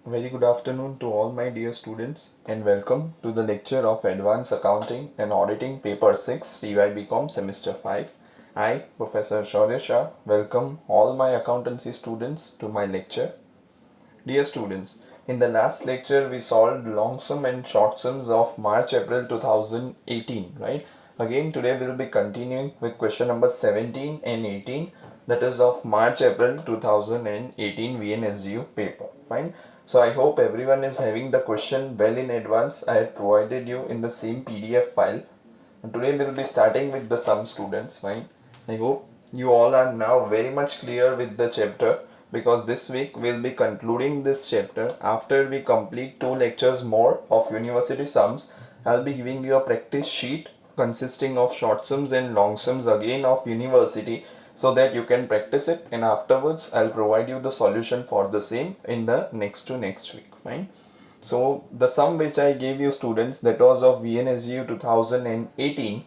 Very good afternoon to all my dear students and welcome to the lecture of Advanced Accounting and Auditing Paper 6 TY Semester 5. I, Professor Shaurya Shah, welcome all my accountancy students to my lecture. Dear students, in the last lecture we solved long sum and short sums of March-April 2018, right? Again today we will be continuing with question number 17 and 18, that is of March-April 2018 vnsgu paper, fine? So I hope everyone is having the question well in advance. I had provided you in the same PDF file. And today we will be starting with the sum students, fine? I hope you all are now very much clear with the chapter, because this week we'll be concluding this chapter. After we complete 2 lectures more of university sums, I'll be giving you a practice sheet consisting of short sums and long sums again of university, so that you can practice it, and afterwards I'll provide you the solution for the same in the next week, fine? So the sum which I gave you students, that was of vnsgu 2018.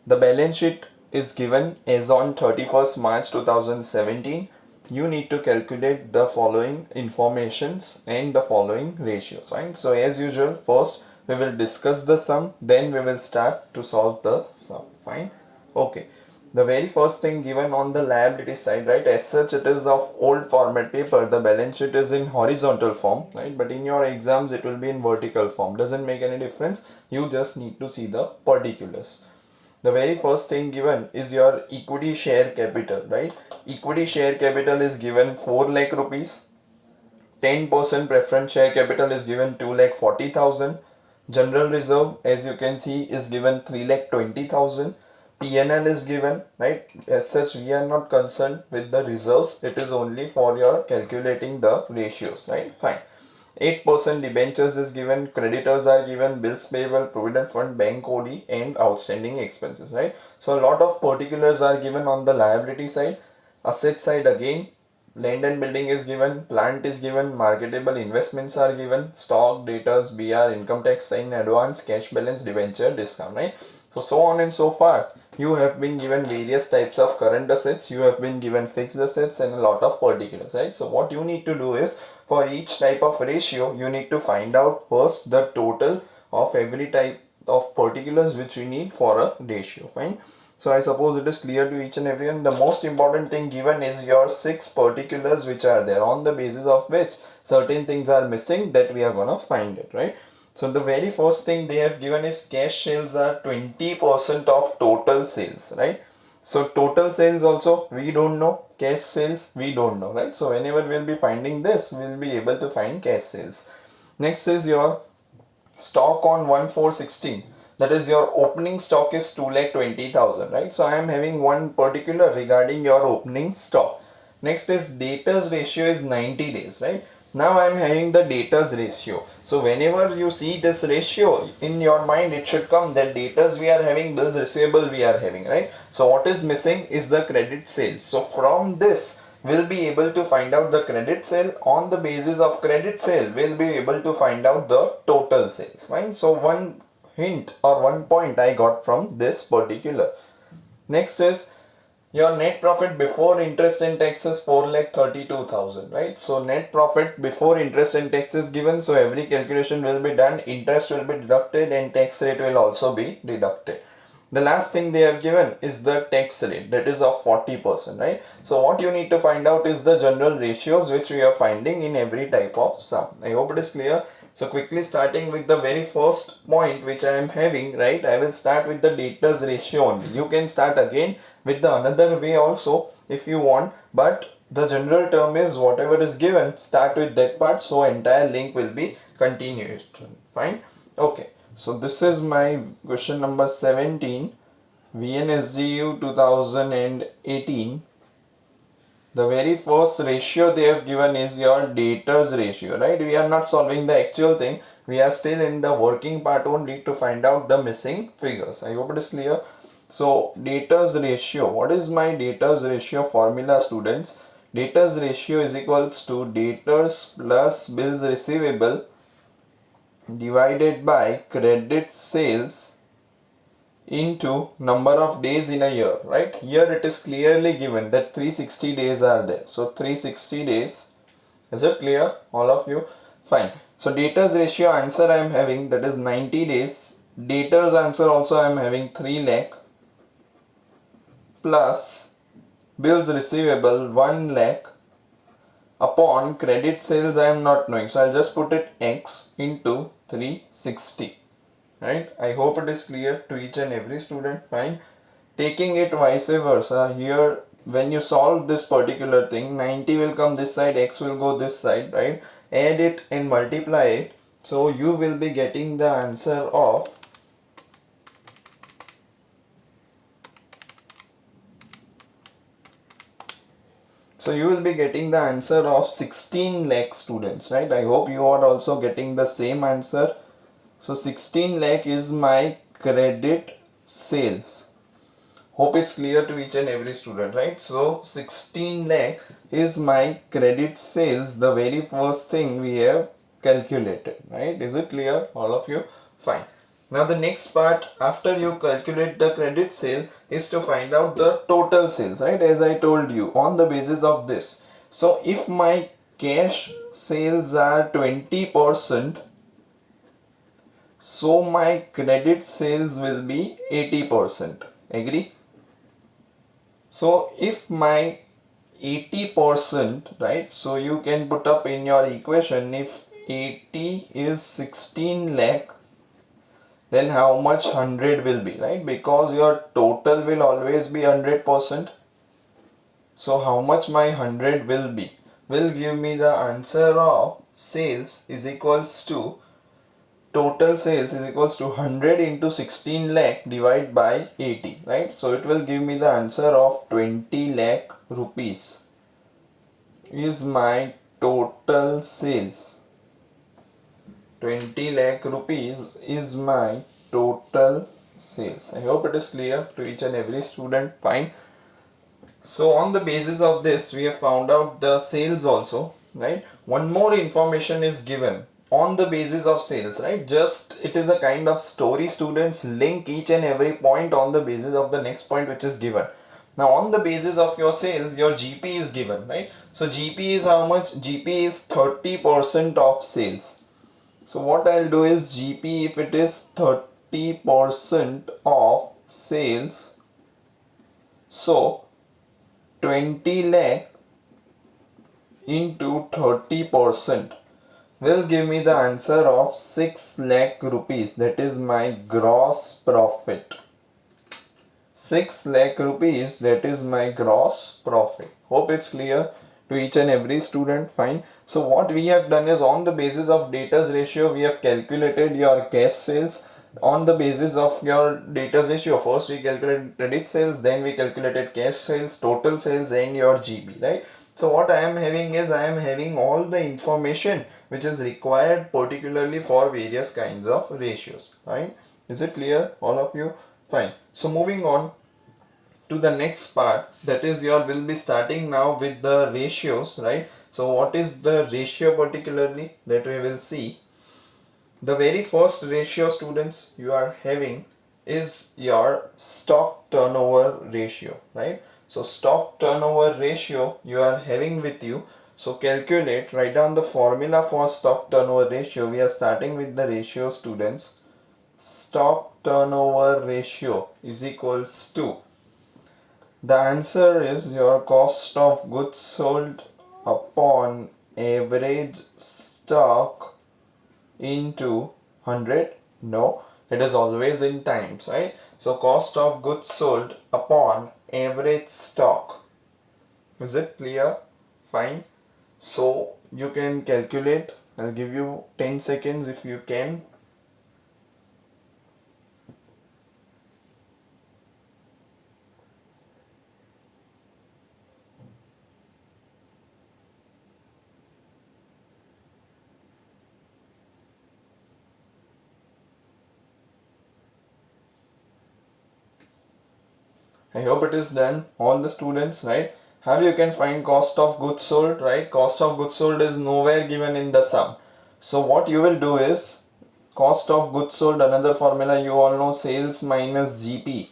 The balance sheet is given as on 31st March 2017. You need to calculate the following informations and the following ratios, right? So as usual, first we will discuss the sum, then we will start to solve the sum, fine? Okay. The very first thing given on the liability side, right? As such, it is of old format paper. The balance sheet is in horizontal form, right? But in your exams, it will be in vertical form. Doesn't make any difference. You just need to see the particulars. The very first thing given is your equity share capital, right? Equity share capital is given 4 lakh rupees. 10% preference share capital is given 2,40,000. General reserve, as you can see, is given 3,20,000. PNL is given, right? As such, we are not concerned with the reserves. It is only for your calculating the ratios, right? Fine. 8% debentures is given, creditors are given, bills payable, provident fund, bank OD, and outstanding expenses, right? So a lot of particulars are given on the liability side. Asset side, again, land and building is given, plant is given, marketable investments are given, stock, debtors, BR, income tax sign, advance, cash balance, debenture, discount, right? So on and so far. You have been given various types of current assets, you have been given fixed assets, and a lot of particulars, right? So what you need to do is, for each type of ratio, you need to find out first the total of every type of particulars which we need for a ratio, fine? So I suppose it is clear to each and everyone. The most important thing given is your 6 particulars which are there, on the basis of which certain things are missing, that we are gonna find it, right? So the very first thing they have given is cash sales are 20% of total sales, right? So total sales also we don't know, cash sales we don't know, right? So whenever we'll be finding this, we'll be able to find cash sales. Next is your stock on 1/4/16. That is, your opening stock is 2,20,000, right? So I am having one particular regarding your opening stock. Next is debtors ratio is 90 days, right? Now I am having the debtors ratio. So whenever you see this ratio in your mind, it should come that debtors we are having, bills receivable we are having, right? So what is missing is the credit sales. So from this, we'll be able to find out the credit sale. On the basis of credit sale, we'll be able to find out the total sales, fine? So one hint or one point I got from this particular. Next is your net profit before interest and taxes, 4,32,000, right? So net profit before interest and taxes given, so every calculation will be done, interest will be deducted, and tax rate will also be deducted. The last thing they have given is the tax rate, that is of 40%, right? So what you need to find out is the general ratios which we are finding in every type of sum. I hope it is clear. So quickly starting with the very first point which I am having, right? I will start with the debtors ratio only. You can start again with the another way also if you want, but the general term is whatever is given, start with that part, so entire link will be continuous, fine? Okay. So this is my question number 17, vnsgu 2018. The very first ratio they have given is your debtors ratio, right? We are not solving the actual thing. We are still in the working part only to find out the missing figures. I hope it is clear. So debtors ratio, what is my debtors ratio formula, students? Debtors ratio is equals to debtors plus bills receivable divided by credit sales into number of days in a year, right? Here it is clearly given that 360 days are there. So 360 days, is it clear, all of you? Fine. So debtors ratio answer I am having, that is 90 days. Debtors answer also I am having 3 lakh plus bills receivable 1 lakh upon credit sales I am not knowing. So I'll just put it X into 360. Right? I hope it is clear to each and every student. Fine. Taking it vice versa, here when you solve this particular thing, 90 will come this side, X will go this side, right? Add it and multiply it. So you will be getting the answer of So you will be getting the answer of 16 lakh students, right? I hope you are also getting the same answer. So 16 lakh is my credit sales. Hope it's clear to each and every student, right? So 16 lakh is my credit sales, the very first thing we have calculated, right? Is it clear, all of you? Fine. Now the next part after you calculate the credit sale is to find out the total sales, right? As I told you, on the basis of this. So if my cash sales are 20%, so my credit sales will be 80%. Agree? So if my 80%, right, so you can put up in your equation, if 80 is 16 lakh, then how much 100 will be, right? Because your total will always be 100%. So how much my 100 will be? Will give me the answer of sales is equals to total sales is equals to 100 into 16 lakh divided by 80, right? So it will give me the answer of 20 lakh rupees is my total sales. 20 lakh rupees is my total sales. I hope it is clear to each and every student. Fine. So on the basis of this, we have found out the sales also, right? One more information is given on the basis of sales, right? Just it is a kind of story, students. Link each and every point on the basis of the next point which is given. Now on the basis of your sales, your GP is given, right? So GP is how much? GP is 30% of sales. So what I'll do is GP, if it is 30% of sales, so 20 lakh into 30% will give me the answer of 6 lakh rupees. That is my gross profit. 6 lakh rupees, that is my gross profit. Hope it's clear to each and every student. Fine. So what we have done is on the basis of debtors ratio, we have calculated your cash sales. On the basis of your debtors ratio, first we calculated credit sales, then we calculated cash sales, total sales and your GB, right? So what I am having is I am having all the information which is required particularly for various kinds of ratios. Fine. Is it clear, all of you? Fine. So moving on to the next part, that is your will be starting now with the ratios, right? So what is the ratio particularly that we will see? The very first ratio, students, you are having is your stock turnover ratio, right? So stock turnover ratio you are having with you. So calculate, write down the formula for stock turnover ratio. We are starting with the ratio, students. Stock turnover ratio is equals to, the answer is your cost of goods sold upon average stock into 100. No, it is always in times, right? So cost of goods sold upon average stock. Is it clear? Fine. So you can calculate. I'll give you 10 seconds if you can. I hope it is done, all the students, right? How you can find cost of goods sold, right? Cost of goods sold is nowhere given in the sum. So what you will do is, cost of goods sold, another formula you all know, sales minus GP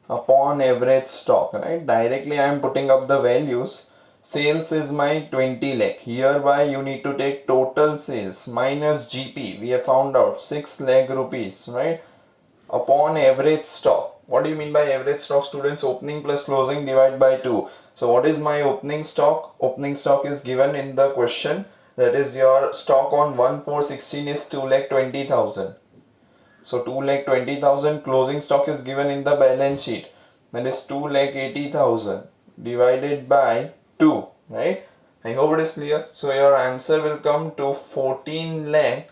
upon average stock, right? Directly I am putting up the values. Sales is my 20 lakh. Hereby you need to take total sales minus GP. We have found out 6 lakh rupees, right? Upon average stock. What do you mean by average stock, students? Opening plus closing divided by 2. So what is my opening stock? Opening stock is given in the question. That is your stock on 1/4/16 is 2,20,000. So 2,20,000. Closing stock is given in the balance sheet. That is 2,80,000 divided by 2. Right? I hope it is clear. So your answer will come to 14 lakh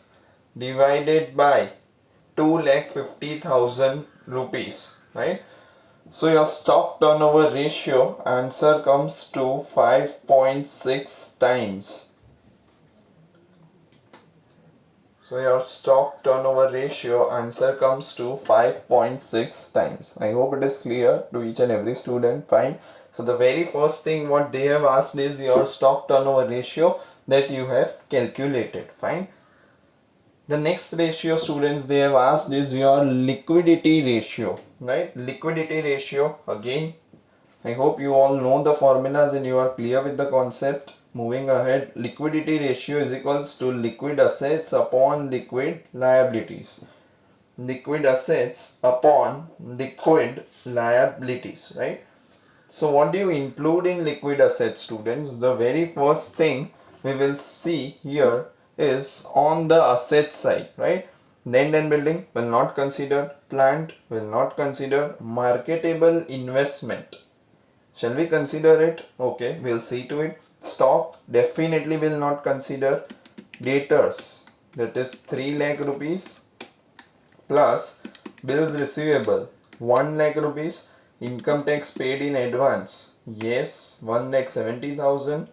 divided by 2,50,000 rupees, right? So your stock turnover ratio answer comes to 5.6 times. So your stock turnover ratio answer comes to 5.6 times. I hope it is clear to each and every student. Fine. So the very first thing what they have asked is your stock turnover ratio that you have calculated. Fine. The next ratio, students, they have asked is your liquidity ratio, right? Liquidity ratio, again, I hope you all know the formulas and you are clear with the concept. Moving ahead, liquidity ratio is equals to liquid assets upon liquid liabilities. Liquid assets upon liquid liabilities, right? So what do you include in liquid assets, students? The very first thing we will see here is on the asset side, right? Land and building will not consider, plant will not consider, marketable investment. Shall we consider it? Okay, we'll see to it. Stock definitely will not consider. Debtors, that is 3 lakh rupees plus bills receivable 1 lakh rupees. Income tax paid in advance, yes, 1,70,000.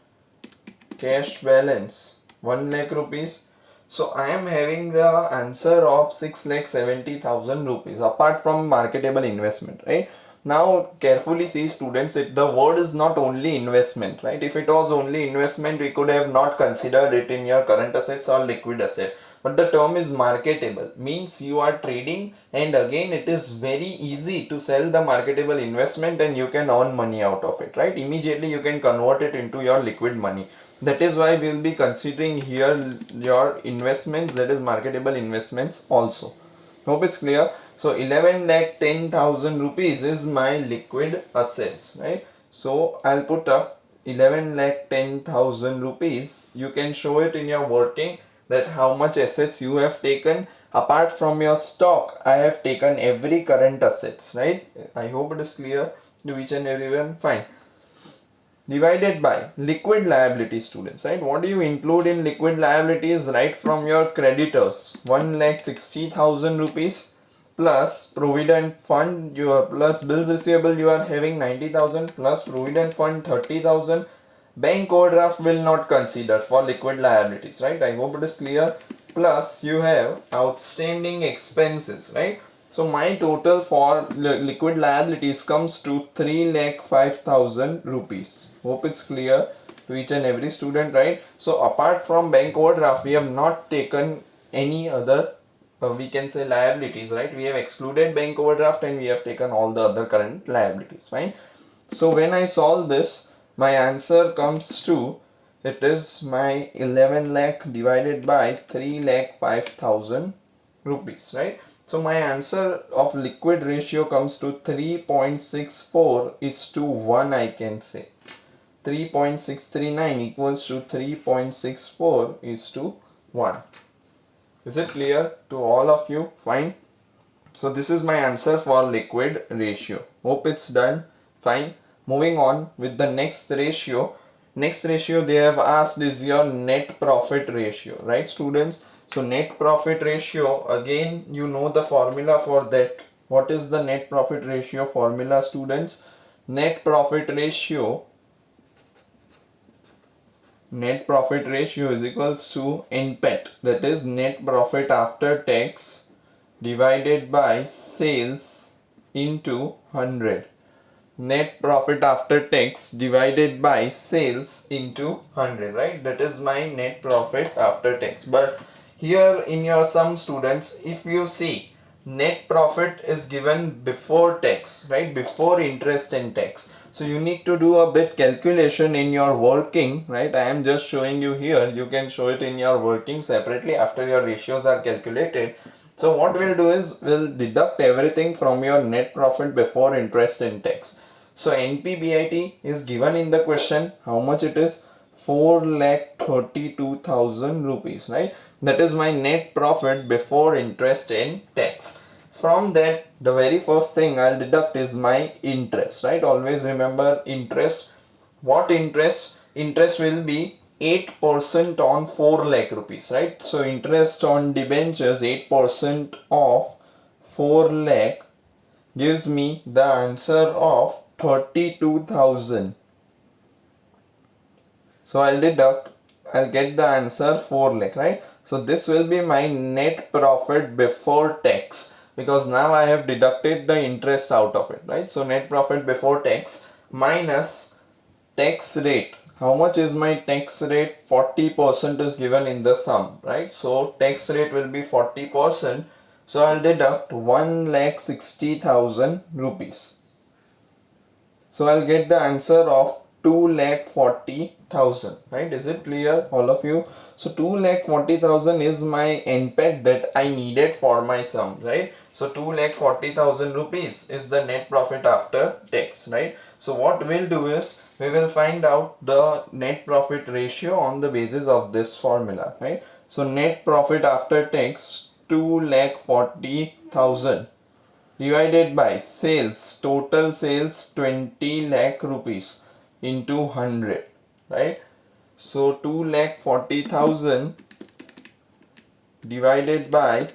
Cash balance 1 lakh rupees. So I am having the answer of 6,70,000 rupees apart from marketable investment, right? Now carefully see, students, the word is not only investment, right? If it was only investment, we could have not considered it in your current assets or liquid asset. But the term is marketable, means you are trading, and again it is very easy to sell the marketable investment and you can earn money out of it, right? Immediately you can convert it into your liquid money. That is why we will be considering here your investments, that is marketable investments also. Hope it's clear. So 11,10,000 rupees is my liquid assets, right? So I'll put up 11,10,000 rupees. You can show it in your working that how much assets you have taken. Apart from your stock, I have taken every current assets, right? I hope it is clear to each and everyone. Fine. Divided by liquid liability, students, right? What do you include in liquid liabilities? Right from your creditors, 1,60,000 rupees plus provident fund, your plus bills receivable, you are having 90,000 plus provident fund 30,000. Bank overdraft will not consider for liquid liabilities, right? I hope it is clear. Plus you have outstanding expenses, right? So my total for liquid liabilities comes to 3,05,000 rupees. Hope it's clear to each and every student, right? So apart from bank overdraft, we have not taken any other we can say liabilities, right? We have excluded bank overdraft and we have taken all the other current liabilities, right? So when I solve this, my answer comes to, it is my 11 lakh divided by 3,05,000 rupees, right? So my answer of liquid ratio comes to 3.64 is to 1, I can say. 3.639 equals to 3.64 is to 1. Is it clear to all of you? Fine. So this is my answer for liquid ratio. Hope it's done. Fine. Moving on with the next ratio. Next ratio they have asked is your net profit ratio, right, students? So net profit ratio, again you know the formula for that. What is the net profit ratio formula, students? Net profit ratio is equals to NPAT, that is net profit after tax divided by sales into 100. Net profit after tax divided by sales into 100, right? That is my net profit after tax. But here in your some students, if you see net profit is given before tax, right? Before interest and tax. So you need to do a bit calculation in your working, right? I am just showing you here. You can show it in your working separately after your ratios are calculated. So what we'll do is we'll deduct everything from your net profit before interest and tax. So NPBIT is given in the question. How much it is? 4,32,000 rupees, right? That is my net profit before interest and tax. From that, the very first thing I'll deduct is my interest, right? Always remember interest. What interest? Interest will be 8% on 4 lakh rupees, right? So interest on debentures 8% of 4 lakh gives me the answer of 32,000. So I'll deduct, I'll get the answer 4 lakh, right? So this will be my net profit before tax, because now I have deducted the interest out of it, right? So net profit before tax minus tax rate. How much is my tax rate? 40% is given in the sum, right? So tax rate will be 40%. So I'll deduct 1,60,000 rupees. So I'll get the answer of 2,40,000, right? Is it clear, all of you? So 2,40,000 is my NPAT that I needed for my sum, right? So 2,40,000 rupees is the net profit after tax, right? So what we'll do is we will find out the net profit ratio on the basis of this formula, right? So net profit after tax 2,40,000 divided by sales, total sales 20 lakh rupees into 100, right? So 2,40,000 divided by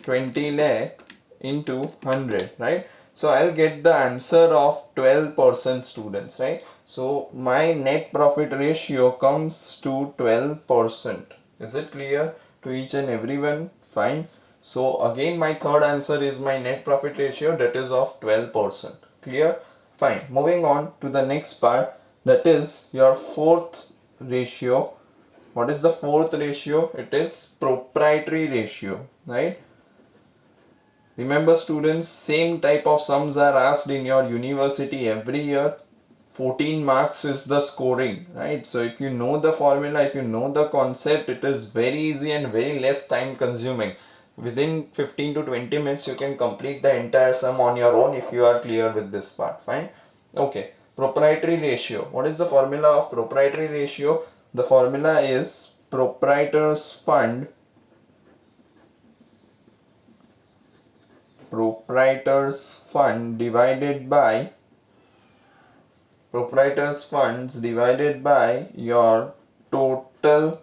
20 lakh into 100, right? So I'll get the answer of 12%, students, right? So my net profit ratio comes to 12%. Is it clear to each and everyone? Fine. So again my third answer is my net profit ratio, that is of 12%. Clear? Fine. Moving on to the next part, that is your fourth ratio. What is the fourth ratio? It is proprietary ratio, right? Remember students, same type of sums are asked in your university every year. 14 marks is the scoring, right? So if you know the formula, if you know the concept, it is very easy and very less time consuming. Within 15 to 20 minutes, you can complete the entire sum on your own if you are clear with this part. Fine. Okay. Proprietary ratio. What is the formula of proprietary ratio? The formula is proprietor's fund divided by proprietors funds divided by your total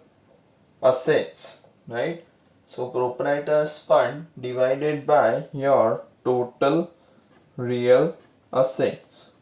assets, right? So proprietors fund divided by your total real assets.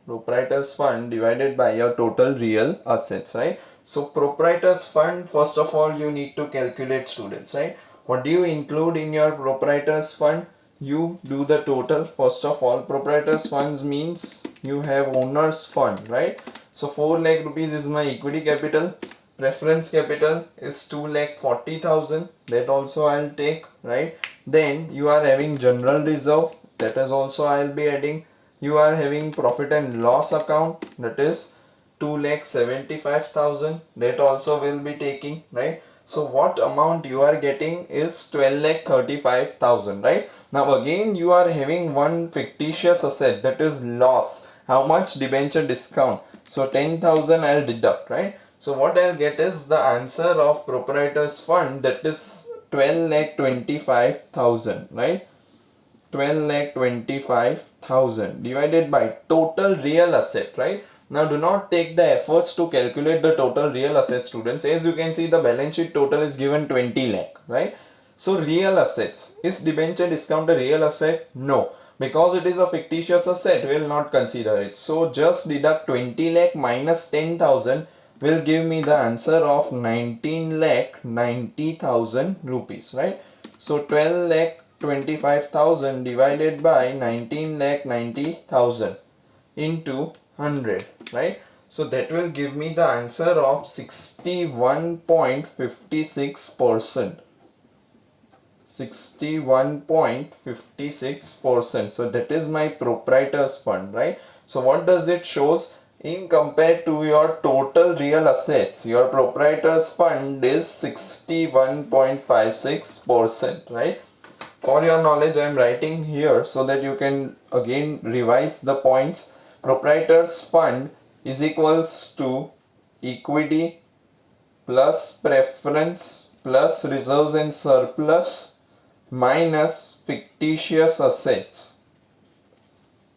Proprietors fund divided by your total real assets, right? So proprietors fund, first of all you need to calculate, students, right? What do you include in your proprietors fund? You do the total. First of all, proprietors funds means you have owner's fund, right? So 4 lakh rupees is my equity capital. Preference capital is 2,40,000, that also I'll take, right? Then you are having general reserve, that is also I'll be adding. You are having profit and loss account, that is 2,75,000, that also will be taking, right? So what amount you are getting is 12,35,000, right? Now again you are having one fictitious asset, that is loss. How much? Debenture discount. So 10,000 I'll deduct, right? So what I'll get is the answer of proprietor's fund, that is 12,25,000, right? 12,25,000 divided by total real asset, right? Now do not take the efforts to calculate the total real asset, students. As you can see, the balance sheet total is given 20 lakh, right? So real assets, is debenture discount a real asset? No, because it is a fictitious asset, we will not consider it. So just deduct 20 lakh minus 10,000 will give me the answer of 19 lakh 90,000 rupees, right? So 12 lakh 25,000 divided by 19 lakh 90,000 into 100, right? So that will give me the answer of 61.56%. 61.56%. So that is my proprietor's fund, right? So what does it shows? In compared to your total real assets, your proprietor's fund is 61.56%, right? For your knowledge, I am writing here so that you can again revise the points. Proprietor's fund is equals to equity plus preference plus reserves and surplus minus fictitious assets.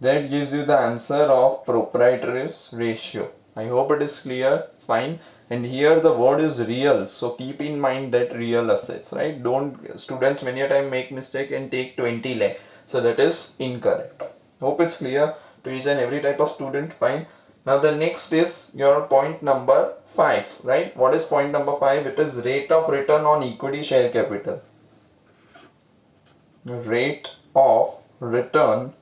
That gives you the answer of proprietor's ratio. I hope it is clear. Fine. And here the word is real, so keep in mind that real assets, right? Don't, students many a time make mistake and take 20 lakh, so that is incorrect. Hope it's clear to each and every type of student. Fine. Now the next is your point number 5, right? What is point number 5? It is rate of return on equity share capital. Rate of return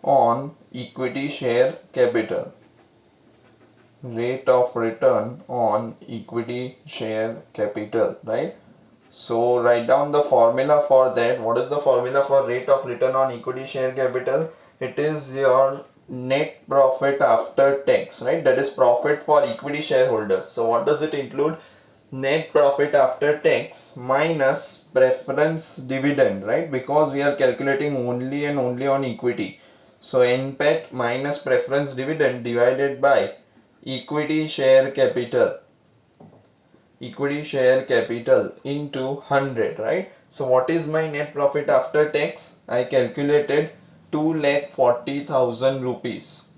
on equity share capital. Rate of return on equity share capital, right? So write down the formula for that. What is the formula for rate of return on equity share capital? It is your net profit after tax, right? That is profit for equity shareholders. So what does it include? Net profit after tax minus preference dividend, right? Because we are calculating only and only on equity. So NPAT minus preference dividend divided by equity share capital. Equity share capital into 100, right? So what is my net profit after tax? I calculated 2,40,000 rupees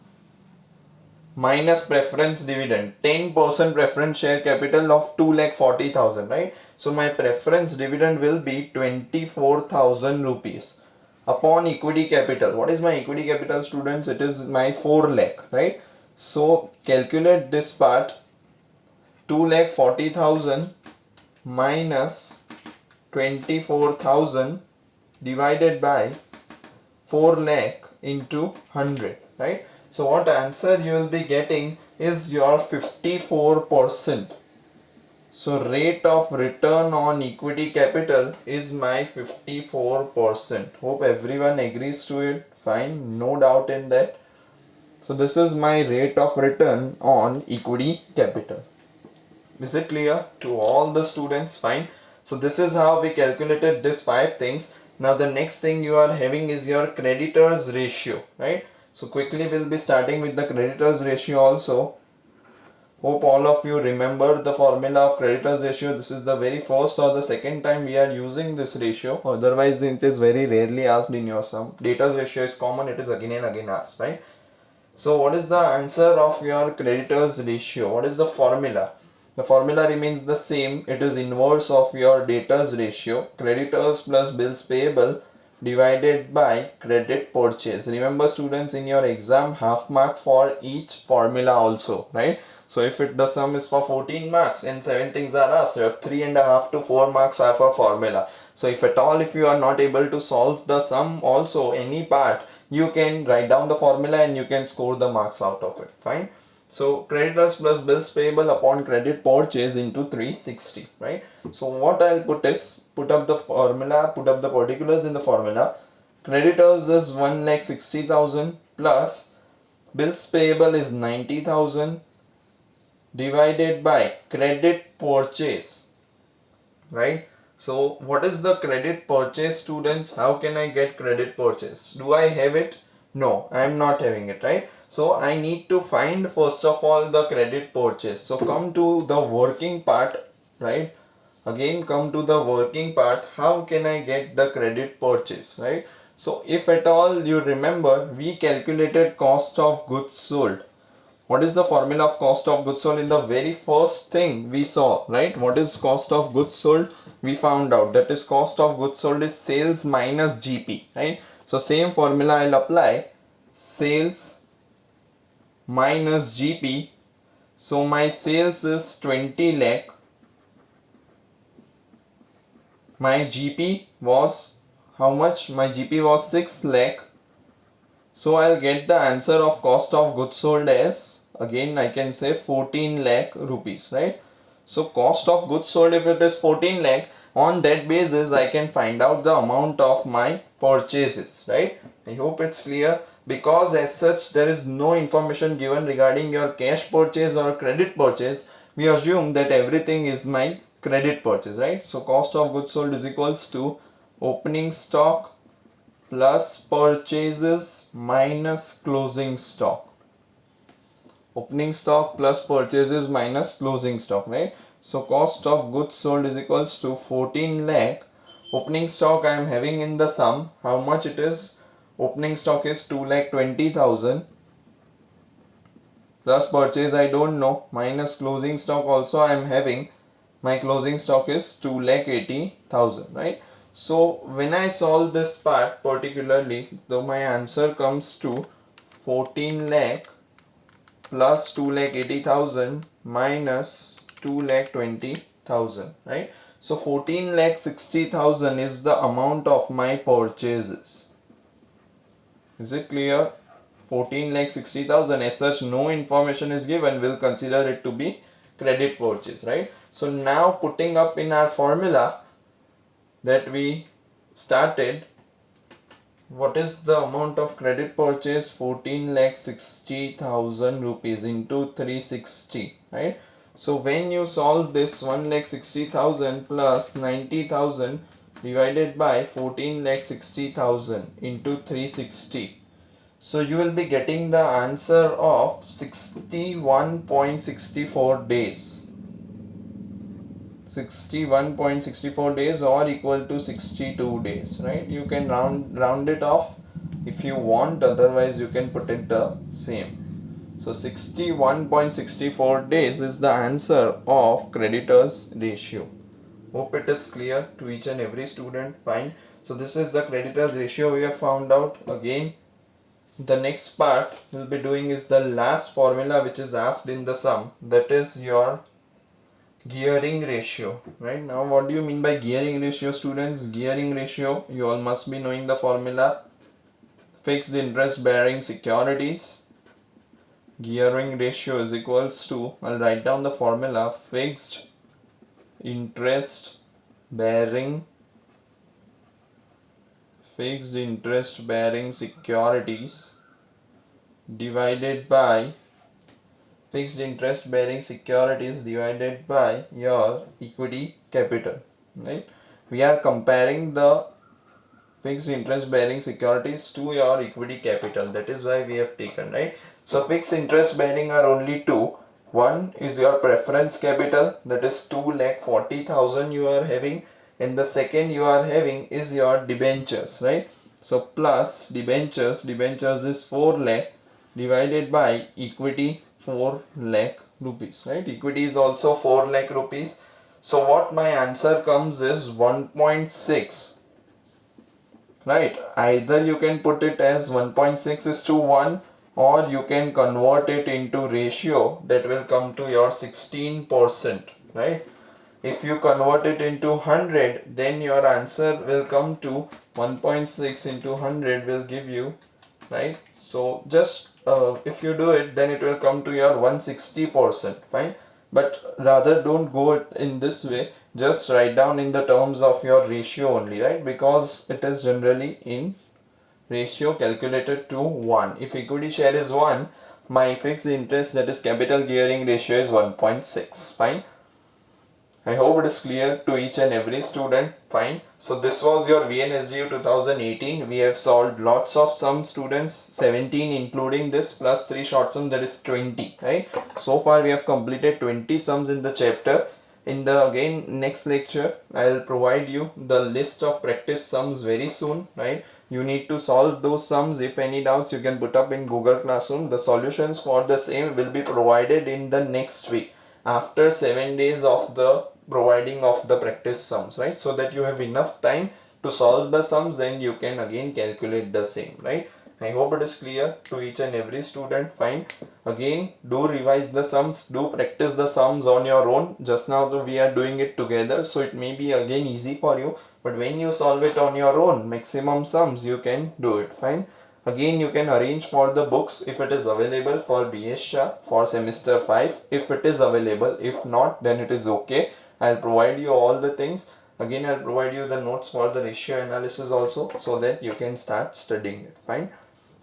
minus preference dividend, 10% preference share capital of 2,40,000, right? So my preference dividend will be 24,000 rupees upon equity capital. What is my equity capital, students? It is my 4 lakh, right? So calculate this part. 2,40,000 minus 24,000 divided by 4 lakh into 100, right? So what answer you will be getting is your 54%. So rate of return on equity capital is my 54%. Hope everyone agrees to it. Fine, no doubt in that. So this is my rate of return on equity capital. Is it clear to all the students? Fine. So this is how we calculated these 5 things. Now the next thing you are having is your creditors ratio, right? So quickly we'll be starting with the creditors ratio also. Hope all of you remember the formula of creditors ratio. This is the very first or the second time we are using this ratio. Otherwise it is very rarely asked in your sum. Debtors ratio is common, it is again and again asked, right? So what is the answer of your creditors ratio? What is the formula? The formula remains the same. It is inverse of your debtors ratio. Creditors plus bills payable divided by credit purchase. Remember students, in your exam, half mark for each formula also, right? So if the sum is for 14 marks and 7 things are asked, 3.5 to 4 marks are for formula. So if at all, if you are not able to solve the sum also, any part, you can write down the formula and you can score the marks out of it. Fine. So creditors plus bills payable upon credit purchase into 360, right? So what I'll put is, put up the formula, put up the particulars in the formula. Creditors is 1,60,000 plus bills payable is 90,000 divided by credit purchase, right? So what is the credit purchase, students? How can I get credit purchase? Do I have it? No, I am not having it, right? So I need to find first of all the credit purchase. So come to the working part, right? Again come to the working part. How can I get the credit purchase, right? So if at all you remember, we calculated cost of goods sold. What is the formula of cost of goods sold? In the very first thing we saw, right? What is cost of goods sold? We found out that is cost of goods sold is sales minus GP, right? So same formula I'll apply. Sales minus GP. So my sales is 20 lakh. My GP was how much? My GP was 6 lakh. So I'll get the answer of cost of goods sold as, again I can say 14 lakh rupees, right? So cost of goods sold, if it is 14 lakh, On that basis, I can find out the amount of my purchases, right? I hope it's clear. Because as such, there is no information given regarding your cash purchase or credit purchase, we assume that everything is my credit purchase, right? So cost of goods sold is equals to opening stock plus purchases minus closing stock. Opening stock plus purchases minus closing stock, right? So cost of goods sold is equals to 14 lakh. Opening stock I am having in the sum. How much it is? Opening stock is 2 lakh 20,000 plus purchase I don't know, minus closing stock also I am having. My closing stock is 2 lakh 80,000, right? So when I solve this part particularly, though my answer comes to 14 lakh plus 2 lakh 80,000 minus 2 lakh 20,000, right? So 14 lakh 60,000 is the amount of my purchases. Is it clear? 14 lakh 60,000, as such no information is given, we'll consider it to be credit purchase, right? So now putting up in our formula that we started, what is the amount of credit purchase? 14 lakh 60,000 rupees into 360, right? So when you solve this, 1 lakh 60,000 plus 90,000 divided by 14 lakh 60,000 into 360. So you will be getting the answer of 61.64 days. 61.64 days or equal to 62 days, right? You can round it off if you want, otherwise you can put it the same. So 61.64 days is the answer of creditors ratio. Hope it is clear to each and every student. Fine. So this is the creditors ratio we have found out. Again, the next part we'll be doing is the last formula which is asked in the sum, that is your gearing ratio. Right, now what do you mean by gearing ratio, students? Gearing ratio, you all must be knowing the formula. Fixed interest bearing securities, gearing ratio is equals to, I'll write down the formula, fixed interest bearing securities divided by your equity capital, right? We are comparing the fixed interest bearing securities to your equity capital, that is why we have taken, right? So fixed interest bearing are only two. One is your preference capital, that is 2,40,000 you are having, and the second you are having is your debentures, right? So plus debentures is 4 lakh divided by equity 4 lakh rupees, right? Equity is also 4 lakh rupees. So what my answer comes is 1.6, right? Either you can put it as 1.6 is to 1, or you can convert it into ratio, that will come to your 16%, right? If you convert it into 100, then your answer will come to 1.6 into 100 will give you, right? So just if you do it, then it will come to your 160%, fine. But rather don't go in this way, just write down in the terms of your ratio only, right? Because it is generally in ratio calculated to 1. If equity share is 1, my fixed interest, that is capital gearing ratio, is 1.6, fine. I hope it is clear to each and every student. Fine. So this was your vnsgu 2018. We have solved lots of sums, students, 17 including this, plus 3 short sums, that is 20, right? So far we have completed 20 sums in the chapter. In the again next lecture, I will provide you the list of practice sums very soon, right? You need to solve those sums. If any doubts, you can put up in Google Classroom. The solutions for the same will be provided in the next week, after 7 days of the providing of the practice sums, right? So that you have enough time to solve the sums, then you can again calculate the same, right? I hope it is clear to each and every student. Fine. Again, do revise the sums, do practice the sums on your own. Just now we are doing it together, so it may be again easy for you, but when you solve it on your own, maximum sums, you can do it. Fine. Again, you can arrange for the books if it is available for BS Shah for semester 5, if it is available. If not, then it is okay. I'll provide you all the things. Again, I'll provide you the notes for the ratio analysis also, so that you can start studying it. Fine.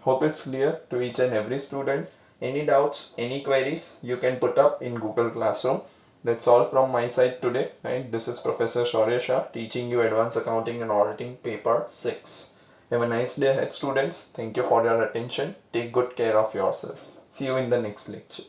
Hope it's clear to each and every student. Any doubts, any queries, you can put up in Google Classroom. That's all from my side today. Right? This is Professor Shaurya Shah teaching you Advanced Accounting and Auditing Paper 6. Have a nice day ahead, students. Thank you for your attention. Take good care of yourself. See you in the next lecture.